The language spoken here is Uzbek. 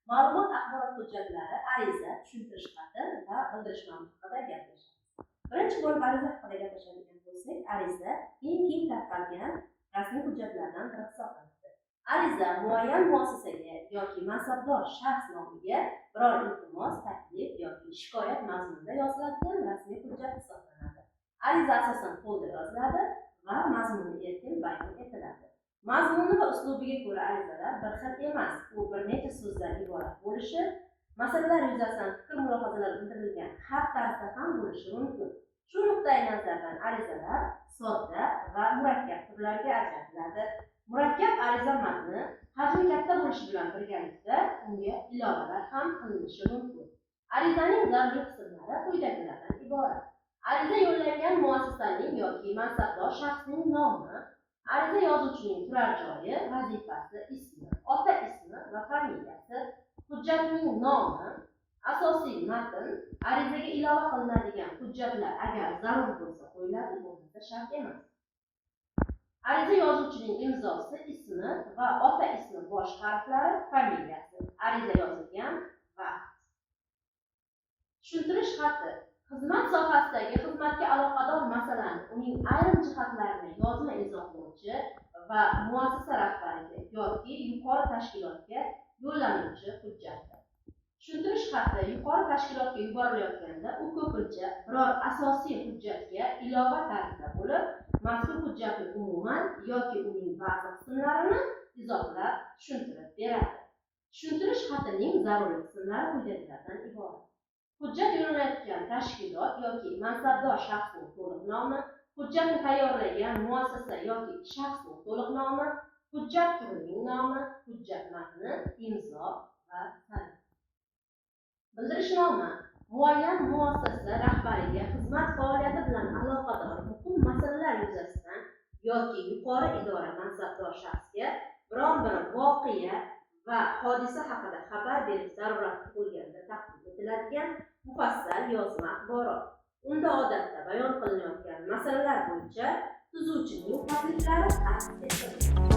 ma'lumot axborot hujjatlari, ariza, tushuntirish xati va bildirishnoma haqida gaplashamiz. Birinchi bo'lib ariza haqida gaplashadigan bo'lsak, ariza keng tarqalgan rasmiy hujjatlardan biri hisoblanadi. Ariza muayyan muassasaga yoki mansabdor shaxs nomiga biror iltimos, taklif yoki shikoyat mazmunida yoziladigan rasmiy hujjat hisoblanadi. Ariza asosan qo'lda yoziladi va mazmuni erkin bayon etiladi. Mazmuni va uslubiga ko'ra arizalar bir xil emas. U bir necha so'zdan iborat bo'lishi, masalalar yuzasidan fikr mulohazalar bildirilgan xat tarzida ham bo'lishi mumkin. Shu nuqtai nazardan arizalar sodda va murakkab turlarga ajratiladi. Murakkab ariza matni hajmi katta bo'lishi bilan birgalikda unga ilovalar ham qilinishi mumkin. Arizaning zarur qismlari quyidagilardan iborat. Ariza yo'llangan muassasaning yoki mansabdor shaxsning nomi, ariza yozuvchining turar joyi, vazifasi, ismi, ota ismi va familiyasi, hujjatning nomi, asosiy matn, arizaga ilova qilinadigan hujjatlar agar zarur bo'lsa qo'yiladi, bo'lmasa shart emas. Ariza yozuvchining imzosi, ismi va ota ismi bosh harflari, familiyasi, ariza yozilgan vaqt. Tushuntirish xati xizmat sohasidagi xizmatga aloqador masalani, uning ayrim jihatlarini yozma izohlovchi va muassasa rahbariga yoki yuqori tashkilotga yo'llanuvchi hujjatdir. Tushuntirish xati yuqori tashkilotga yuborilayotganda u ko'pincha biror asosiy hujjatga ilova tarzida bo'lib, mazkur hujjatni umuman yoki uning ba'zi qismlarini izohlab tushuntirib beradi. Tushuntirish xatining zaruriy qismlari quyidagilardan iborat. Hujjat yo'llanayotgan tashkilot yoki mansabdor shaxsning to'liq nomi, hujjatni tayyorlagan muassasa yoki shaxsning to'liq nomi, hujjat turining nomi, hujjat matni, imzo va sanad. Bildirishnoma muayyan muassasa rahbariga xizmat faoliyati bilan aloqador muhim masalalar yuzasidan yoki yuqori idora mansabdor shaxsga biron bir voqea va hodisa haqida xabar berish zarurati bo'lganda taqdim etiladigan mufassal yozma axborot. Unda odatda bayon qilinayotgan masalalar bo'yicha tuzuvchining takliflari aks ettiriladi.